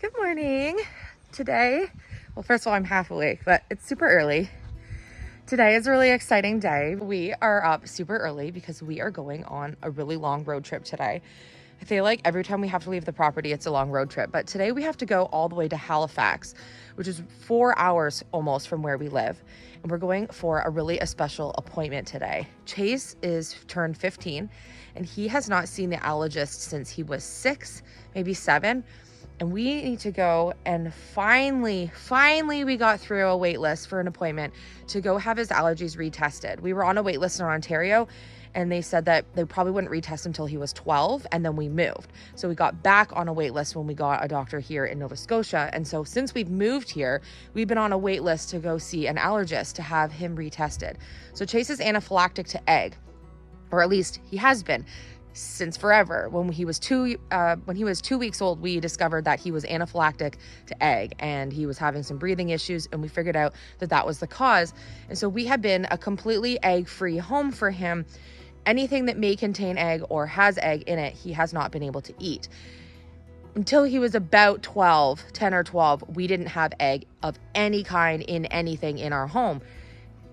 Good morning. Today, well, first of all, I'm half awake, but it's super early. Today is a really exciting day. We are up super early because we are going on a really long road trip today. I feel like every time we have to leave the property, it's a long road trip, but today we have to go all the way to Halifax, which is 4 hours almost from where we live. And we're going for a special appointment today. Chase is turned 15 and he has not seen the allergist since he was 6, maybe 7. And we need to go, and finally we got through a wait list for an appointment to go have his allergies retested. We were on a wait list in Ontario and they said that they probably wouldn't retest until he was 12, and then we moved. So we got back on a wait list when we got a doctor here in Nova Scotia. And so since we've moved here, we've been on a wait list to go see an allergist to have him retested. So Chase is anaphylactic to egg, or at least he has been since forever. When he was 2 weeks old, we discovered that he was anaphylactic to egg and he was having some breathing issues, and we figured out that that was the cause. And so we have been a completely egg-free home for him. Anything that may contain egg or has egg in it, he has not been able to eat. Until he was about 10 or 12, we didn't have egg of any kind in anything in our home.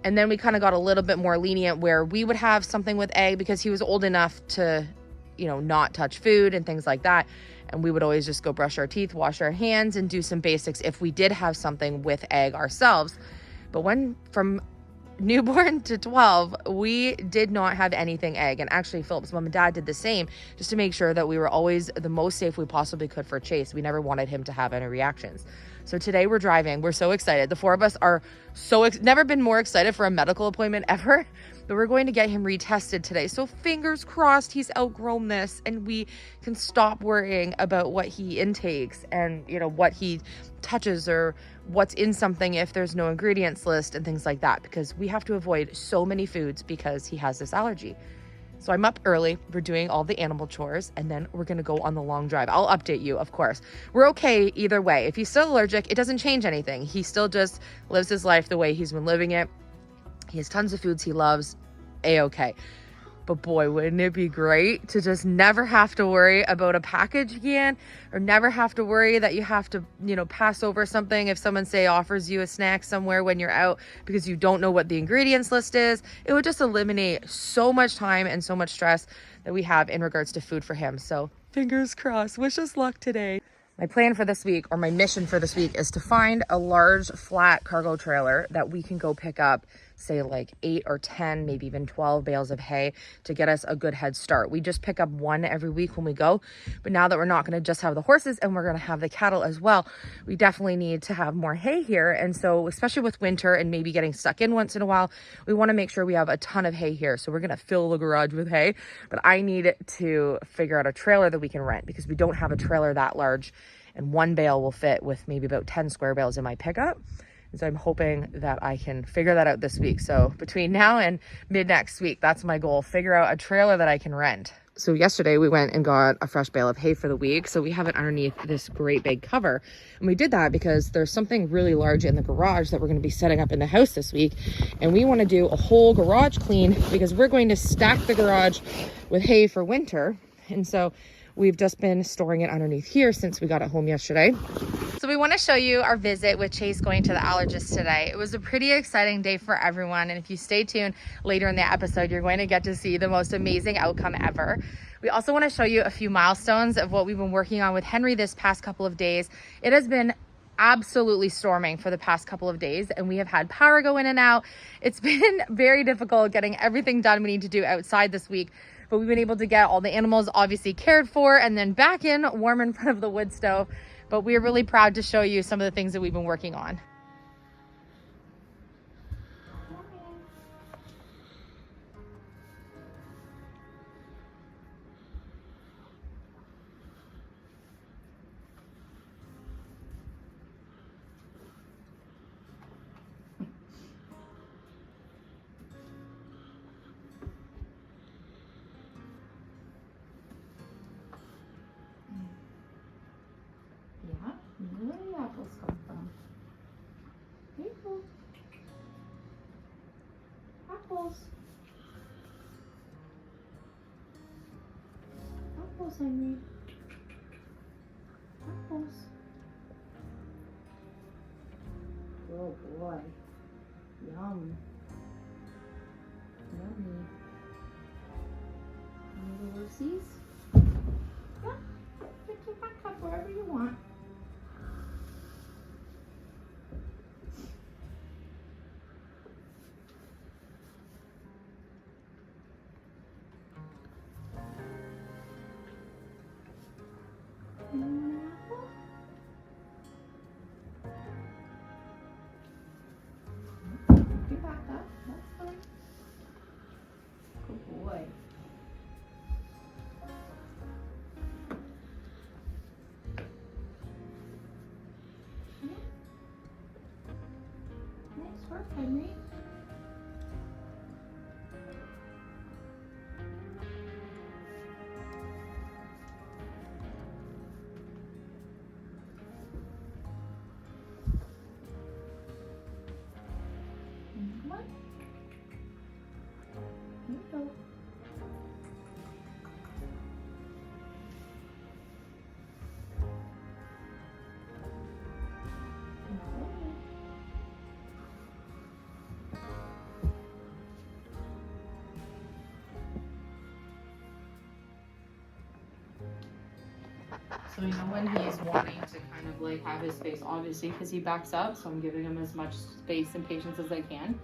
And then we kind of got a little bit more lenient where we would have something with egg because he was old enough to, not touch food and things like that. And we would always just go brush our teeth, wash our hands, and do some basics if we did have something with egg ourselves. But from newborn to 12, we did not have anything egg. And actually Philip's mom and dad did the same, just to make sure that we were always the most safe we possibly could for Chase. We never wanted him to have any reactions. So today we're driving. We're so excited. The four of us are never been more excited for a medical appointment ever, but we're going to get him retested today. So fingers crossed he's outgrown this and we can stop worrying about what he intakes and, what he touches or what's in something if there's no ingredients list and things like that, because we have to avoid so many foods because he has this allergy. So I'm up early, we're doing all the animal chores, and then we're gonna go on the long drive. I'll update you, of course. We're okay either way. If he's still allergic, it doesn't change anything. He still just lives his life the way he's been living it. He has tons of foods he loves, A-okay. But boy, wouldn't it be great to just never have to worry about a package again, or never have to worry that you have to, pass over something if someone, say, offers you a snack somewhere when you're out because you don't know what the ingredients list is. It would just eliminate so much time and so much stress that we have in regards to food for him. So fingers crossed, wish us luck today. My plan for this week, or my mission for this week, is to find a large flat cargo trailer that we can go pick up, say like 8 or 10, maybe even 12 bales of hay to get us a good head start. We just pick up one every week when we go, but now that we're not going to just have the horses and we're going to have the cattle as well, we definitely need to have more hay here. And so, especially with winter and maybe getting stuck in once in a while, we want to make sure we have a ton of hay here. So we're going to fill the garage with hay, but I need to figure out a trailer that we can rent because we don't have a trailer that large, and one bale will fit with maybe about 10 square bales in my pickup. And so I'm hoping that I can figure that out this week. So between now and mid next week, that's my goal, figure out a trailer that I can rent. So yesterday we went and got a fresh bale of hay for the week. So we have it underneath this great big cover. And we did that because there's something really large in the garage that we're going to be setting up in the house this week. And we want to do a whole garage clean because we're going to stack the garage with hay for winter. And so we've just been storing it underneath here since we got it home yesterday. So we want to show you our visit with Chase going to the allergist today. It was a pretty exciting day for everyone. And if you stay tuned later in the episode, you're going to get to see the most amazing outcome ever. We also want to show you a few milestones of what we've been working on with Henry this past couple of days. It has been absolutely storming for the past couple of days and we have had power go in and out. It's been very difficult getting everything done we need to do outside this week, but we've been able to get all the animals obviously cared for and then back in warm in front of the wood stove. But we're really proud to show you some of the things that we've been working on. Yeah, where do the apples come from? Apple. Apples. Apples, I need. Apples. Oh boy. Yum. Yummy. Any little Lucy's? Yeah. Get your back cup wherever you want. Get back up. That's fine. Good boy. Nice work, Henry. Come on. Here you go. So, you know, when he's wanting to kind of like have his space, obviously, because he backs up, so I'm giving him as much space and patience as I can.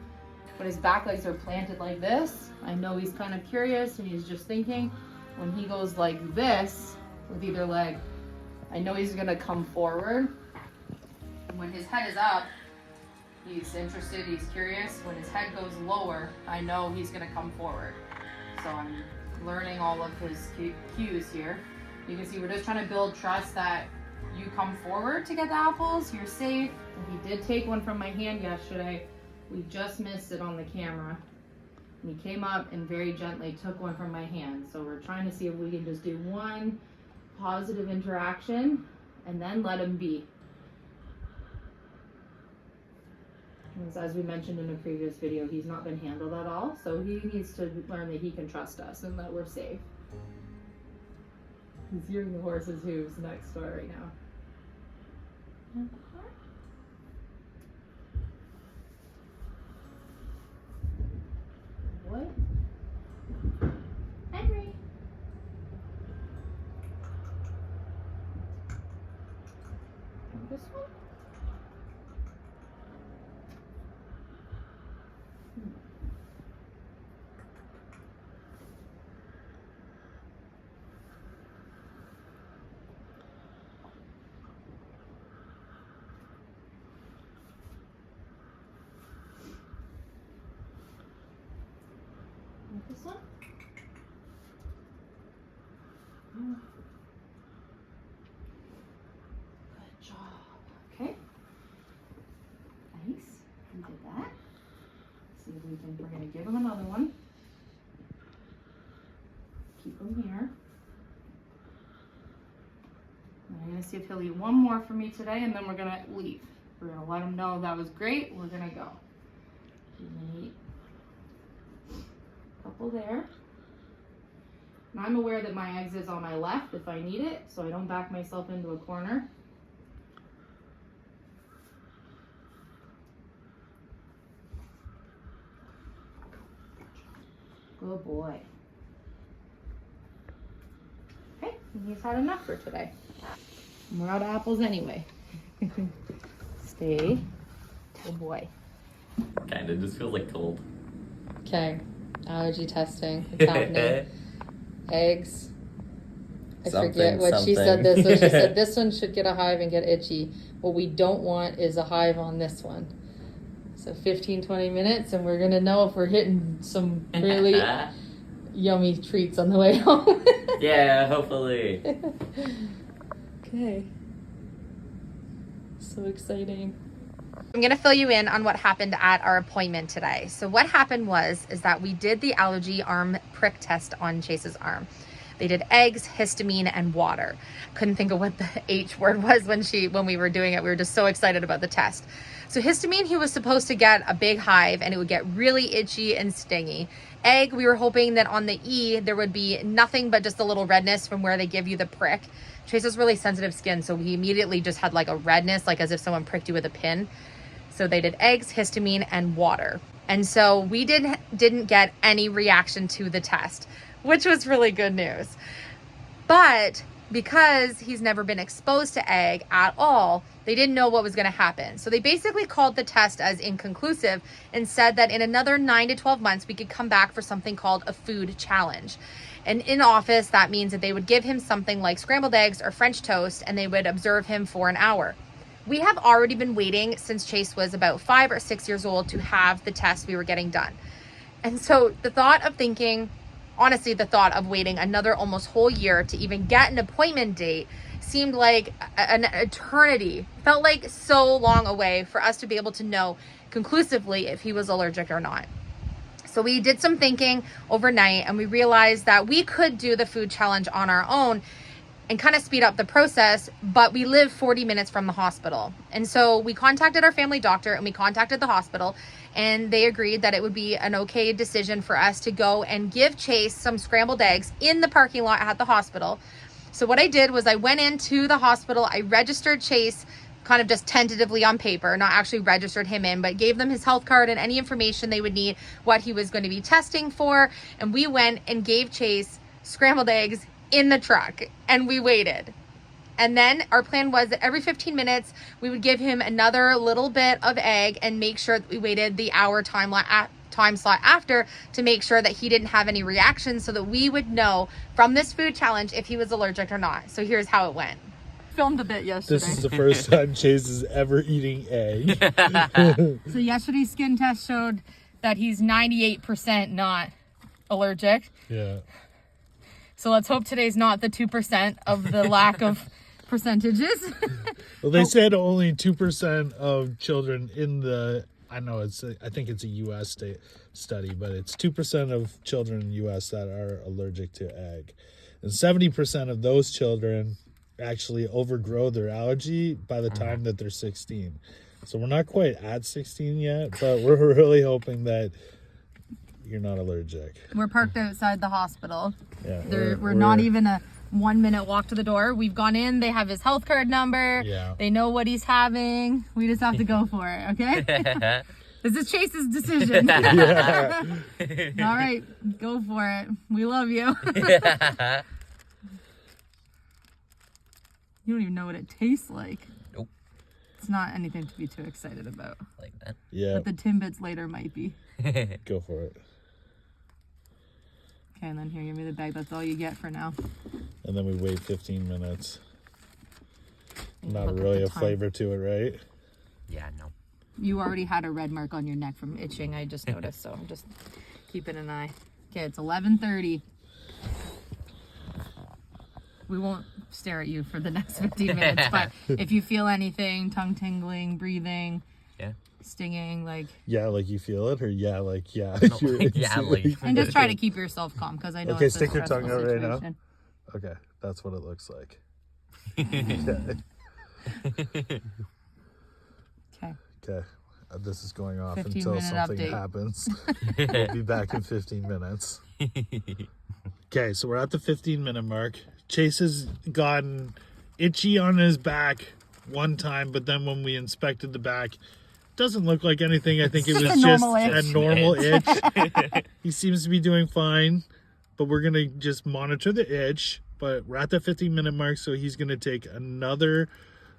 When his back legs are planted like this, I know he's kind of curious and he's just thinking. When he goes like this with either leg, I know he's gonna come forward. When his head is up, he's interested, he's curious. When his head goes lower, I know he's gonna come forward. So I'm learning all of his cues here. You can see we're just trying to build trust that you come forward to get the apples, you're safe. And he did take one from my hand yesterday. We just missed it on the camera. And he came up and very gently took one from my hand. So we're trying to see if we can just do one positive interaction and then let him be. As we mentioned in a previous video, he's not been handled at all. So he needs to learn that he can trust us and that we're safe. He's hearing the horse's hooves next door right now. What? Henry. This one? This one? Oh. Good job. Okay. Nice. We did that. See if we can, we're going to give him another one. Keep him here. And I'm going to see if he'll eat one more for me today, and then we're going to leave. We're going to let him know that was great. We're going to go. He's going to eat couple there. And I'm aware that my exit is on my left if I need it, so I don't back myself into a corner. Good boy. Okay, he's had enough for today. We're out of apples anyway. Stay. Good boy. Kinda just feels like cold. Okay. Allergy testing. It's happening. Eggs. I forget what she said this one. She said this one should get a hive and get itchy. What we don't want is a hive on this one. So 15-20 minutes and we're going to know if we're hitting some really yummy treats on the way home. Yeah, hopefully. Okay. So exciting. I'm going to fill you in on what happened at our appointment today. So what happened is that we did the allergy arm prick test on Chase's arm. They did eggs, histamine, and water. Couldn't think of what the H word was when we were doing it. We were just so excited about the test. So histamine, he was supposed to get a big hive and it would get really itchy and stingy. Egg, we were hoping that on the E, there would be nothing but just a little redness from where they give you the prick. Chase has really sensitive skin, so he immediately just had like a redness, like as if someone pricked you with a pin. So they did eggs, histamine, and water. And so we didn't get any reaction to the test, which was really good news. But because he's never been exposed to egg at all, they didn't know what was going to happen. So they basically called the test as inconclusive and said that in another 9 to 12 months, we could come back for something called a food challenge. And in office, that means that they would give him something like scrambled eggs or French toast, and they would observe him for an hour. We have already been waiting since Chase was about 5 or 6 years old to have the test we were getting done. And so the thought of waiting another almost whole year to even get an appointment date seemed like an eternity. Felt like so long away for us to be able to know conclusively if he was allergic or not. So we did some thinking overnight, and we realized that we could do the food challenge on our own and kind of speed up the process, but we live 40 minutes from the hospital. And so we contacted our family doctor and we contacted the hospital, and they agreed that it would be an okay decision for us to go and give Chase some scrambled eggs in the parking lot at the hospital. So what I did was I went into the hospital, I registered Chase kind of just tentatively on paper, not actually registered him in, but gave them his health card and any information they would need, what he was going to be testing for. And we went and gave Chase scrambled eggs in the truck, and we waited. And then our plan was that every 15 minutes, we would give him another little bit of egg and make sure that we waited the hour time slot after to make sure that he didn't have any reactions, so that we would know from this food challenge if he was allergic or not. So here's how it went. Filmed a bit yesterday. This is the first time Chase is ever eating egg. So yesterday's skin test showed that he's 98% not allergic. Yeah. So let's hope today's not the 2% of the lack of percentages. Well, they said only 2% of children in the, I think it's a U.S. study, but it's 2% of children in the U.S. that are allergic to egg. And 70% of those children actually overgrow their allergy by the time that they're 16. So we're not quite at 16 yet, but we're really hoping that you're not allergic. We're parked outside the hospital. Yeah, we're not even a 1 minute walk to the door. We've gone in, they have his health card number. Yeah. They know what he's having. We just have to go for it, okay? This is Chase's decision. Yeah. All right, go for it. We love you. You don't even know what it tastes like. Nope. It's not anything to be too excited about. Like that. Yeah. But the Timbits later might be. Go for it. Okay, and then here, give me the bag. That's all you get for now. And then we wait 15 minutes. Not Look at really the a time. flavor to it, right? Yeah, no. You already had a red mark on your neck from itching, I just noticed, so I'm just keeping an eye. Okay, it's 11:30. We won't stare at you for the next 15 minutes, but if you feel anything, tongue tingling, breathing, Yeah. stinging, like... Yeah, like you feel it, or yeah, like yeah. No, You're yeah, like. And just try to keep yourself calm, because I know Okay, it's a stick your stressful tongue out right now. situation. Okay, that's what it looks like. Okay. Okay, this is going off 15 until minute something update. happens. We'll be back in 15 minutes. Okay, so we're at the 15-minute mark. Chase has gotten itchy on his back one time, but then when we inspected the back, doesn't look like anything. I think it was Just a just normal a itch. normal itch. He seems to be doing fine, but we're going to just monitor the itch. But we're at the 15-minute mark, so he's going to take another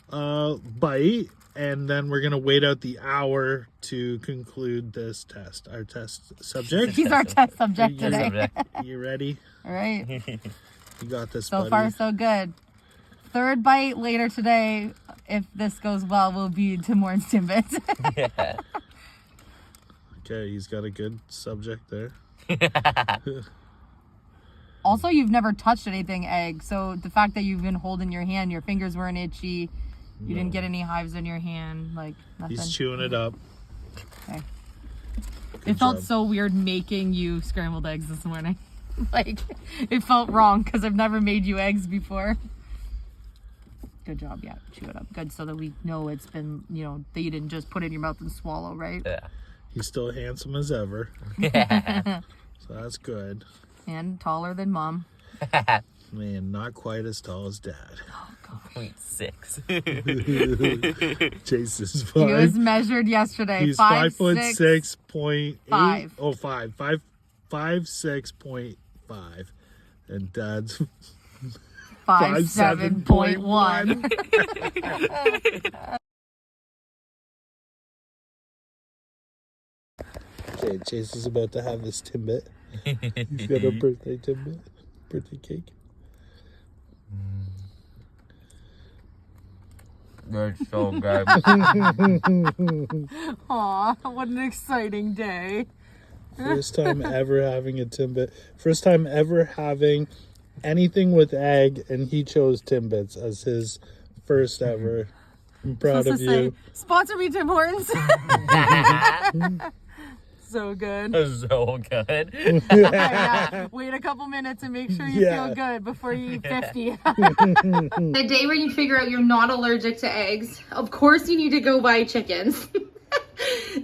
bite, and then we're going to wait out the hour to conclude this test. Our test subject. He's our test subject You- today. You ready? All right. You got this, So buddy. far, so good. Third bite later today, if this goes well, will be Timor's Timbits. Yeah. Okay, he's got a good subject there. Also, you've never touched anything egg, so the fact that you've been holding your hand, your fingers weren't itchy, you didn't get any hives in your hand, like nothing. He's chewing it up. Okay. Good It felt job. so weird making you scrambled eggs this morning. Like, it felt wrong because I've never made you eggs before. Good job, yeah, chew it up. Good, so that we know it's been, that you didn't just put it in your mouth and swallow, right? Yeah. He's still handsome as ever, Yeah. so that's good. And taller than mom. Man, not quite as tall as Dad. Oh, God. 5.6. Chase is He was 5. measured yesterday. He's 5'6.8". 5. Oh, 5'6.5". And Dad's 5'7.1. Okay, Chase is about to have this Timbit. He's got a birthday Timbit. Birthday cake. That's so good. Aw, what an exciting day. First time ever having a Timbit. First time ever having anything with egg, and he chose Timbits as his first ever. I'm proud of you. Sponsor me, Tim Hortons. So good. So good. Yeah, wait a couple minutes and make sure you feel good before you eat 50. The day when you figure out you're not allergic to eggs, of course you need to go buy chickens.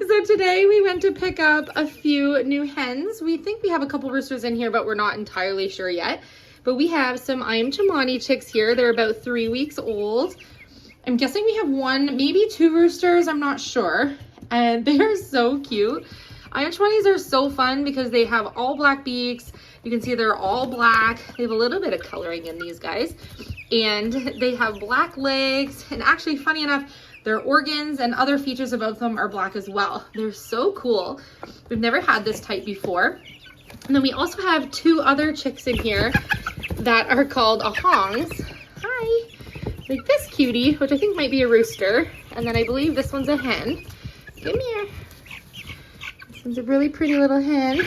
So today we went to pick up a few new hens. We think we have a couple roosters in here, but we're not entirely sure yet. But we have some I am Chimani chicks here. They're about 3 weeks old. I'm guessing we have one, maybe two roosters. I'm not sure. And they're so cute. I am Chimanis are so fun because they have all black beaks. You can see they're all black. They have a little bit of coloring in these guys. And they have black legs. And actually, funny enough, their organs and other features about them are black as well. They're so cool. We've never had this type before. And then we also have two other chicks in here that are called ahongs. Hi. Like this cutie, which I think might be a rooster. And then I believe this one's a hen. Come here. This one's a really pretty little hen.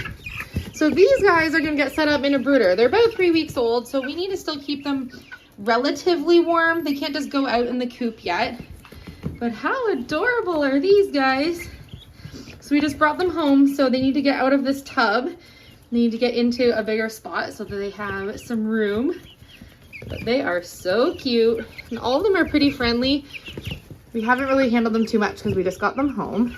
So these guys are gonna get set up in a brooder. They're about 3 weeks old, so we need to still keep them relatively warm. They can't just go out in the coop yet. But how adorable are these guys? So we just brought them home, so they need to get out of this tub. They need to get into a bigger spot so that they have some room. But they are so cute. And all of them are pretty friendly. We haven't really handled them too much because we just got them home.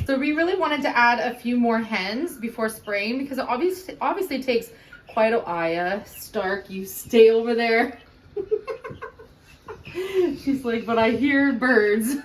So we really wanted to add a few more hens before spraying because it obviously takes quite a while. Stark, you stay over there. She's like, but I hear birds.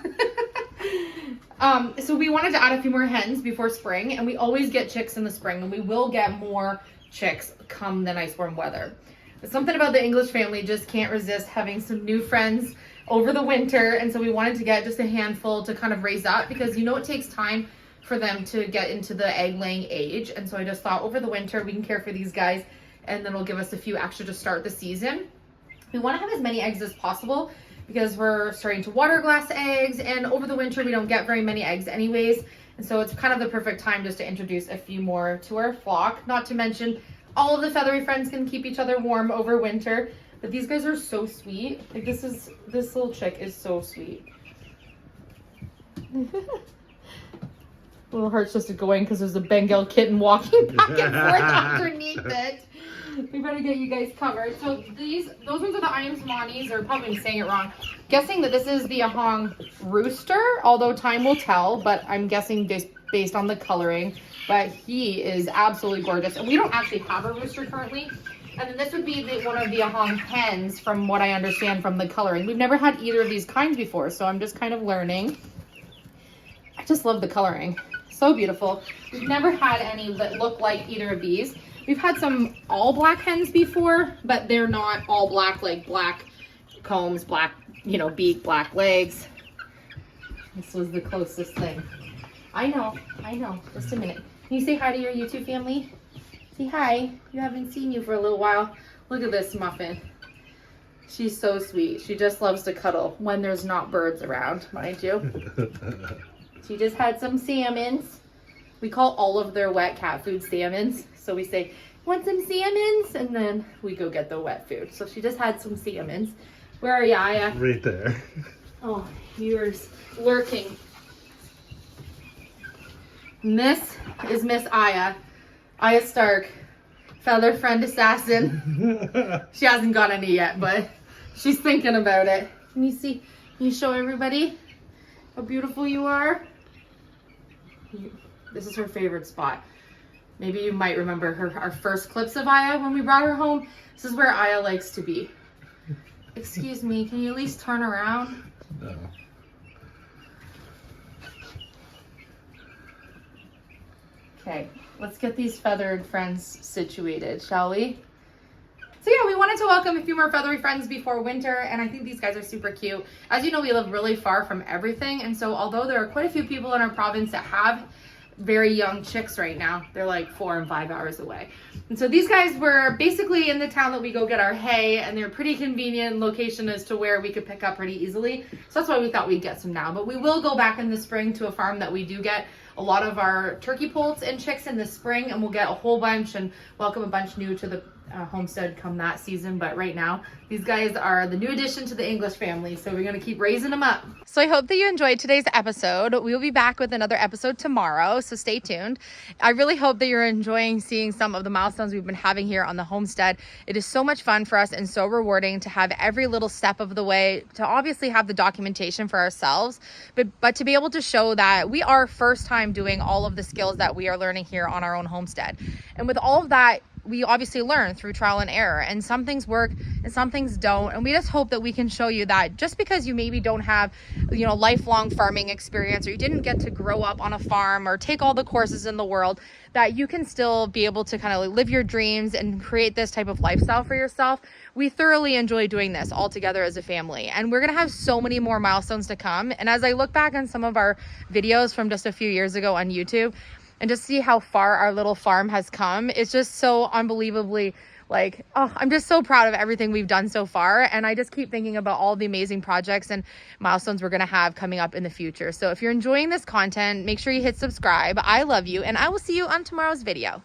So we wanted to add a few more hens before spring, and we always get chicks in the spring, and we will get more chicks come the nice warm weather. But something about the English family just can't resist having some new friends over the winter, and so we wanted to get just a handful to kind of raise up because you know it takes time for them to get into the egg laying age. And so I just thought over the winter we can care for these guys, and then it'll give us a few extra to start the season. We want to have as many eggs as possible because we're starting to water glass eggs, and over the winter we don't get very many eggs anyways, and so it's kind of the perfect time just to introduce a few more to our flock. Not to mention all of the feathery friends can keep each other warm over winter. But these guys are so sweet. Like this little chick is so sweet. Little heart's just going because there's a Bengal kitten walking back and forth underneath it. We better get you guys covered. So those ones are the I am Chimani's, or probably saying it wrong. Guessing that this is the ahong rooster, although time will tell, but I'm guessing based on the coloring. But he is absolutely gorgeous. And we don't actually have a rooster currently. And then this would be one of the ahong hens from what I understand from the coloring. We've never had either of these kinds before, so I'm just kind of learning. I just love the coloring. So beautiful. We've never had any that look like either of these. We've had some all black hens before, but they're not all black, like black combs, black, beak, black legs. This was the closest thing. I know. Just a minute. Can you say hi to your YouTube family? Say hi. You haven't seen you for a little while. Look at this muffin. She's so sweet. She just loves to cuddle when there's not birds around, mind you. She just had some salmons. We call all of their wet cat food salmons. So we say, want some salmons? And then we go get the wet food. So she just had some salmons. Where are you, Aya? Right there. Oh, you're lurking. And this is Miss Aya. Aya Stark, feather friend assassin. She hasn't got any yet, but she's thinking about it. Can you see? Can you show everybody how beautiful you are? This is her favorite spot. Maybe you might remember our first clips of Aya when we brought her home. This is where Aya likes to be. Excuse me, can you at least turn around? No. Okay, let's get these feathered friends situated, shall we? So yeah, we wanted to welcome a few more feathery friends before winter, and I think these guys are super cute. As you know, we live really far from everything, and so although there are quite a few people in our province that have very young chicks right now, they're like 4 and 5 hours away. And so these guys were basically in the town that we go get our hay, and they're pretty convenient location as to where we could pick up pretty easily. So that's why we thought we'd get some now. But we will go back in the spring to a farm that we do get a lot of our turkey poults and chicks in the spring, and we'll get a whole bunch and welcome a bunch new to the homestead come that season. But right now, these guys are the new addition to the English family, so we're going to keep raising them up. So I hope that you enjoyed today's episode. We will be back with another episode tomorrow, so stay tuned. I really hope that you're enjoying seeing some of the milestones we've been having here on the homestead. It is so much fun for us and so rewarding to have every little step of the way, to obviously have the documentation for ourselves, but to be able to show that we are first time doing all of the skills that we are learning here on our own homestead. And with all of that, we obviously learn through trial and error, and some things work and some things don't. And we just hope that we can show you that just because you maybe don't have, you know, lifelong farming experience, or you didn't get to grow up on a farm or take all the courses in the world, that you can still be able to kind of live your dreams and create this type of lifestyle for yourself. We thoroughly enjoy doing this all together as a family, and we're gonna have so many more milestones to come. And as I look back on some of our videos from just a few years ago on YouTube, and just see how far our little farm has come, it's just so unbelievably, like, oh, I'm just so proud of everything we've done so far. And I just keep thinking about all the amazing projects and milestones we're gonna have coming up in the future. So if you're enjoying this content, make sure you hit subscribe. I love you, and I will see you on tomorrow's video.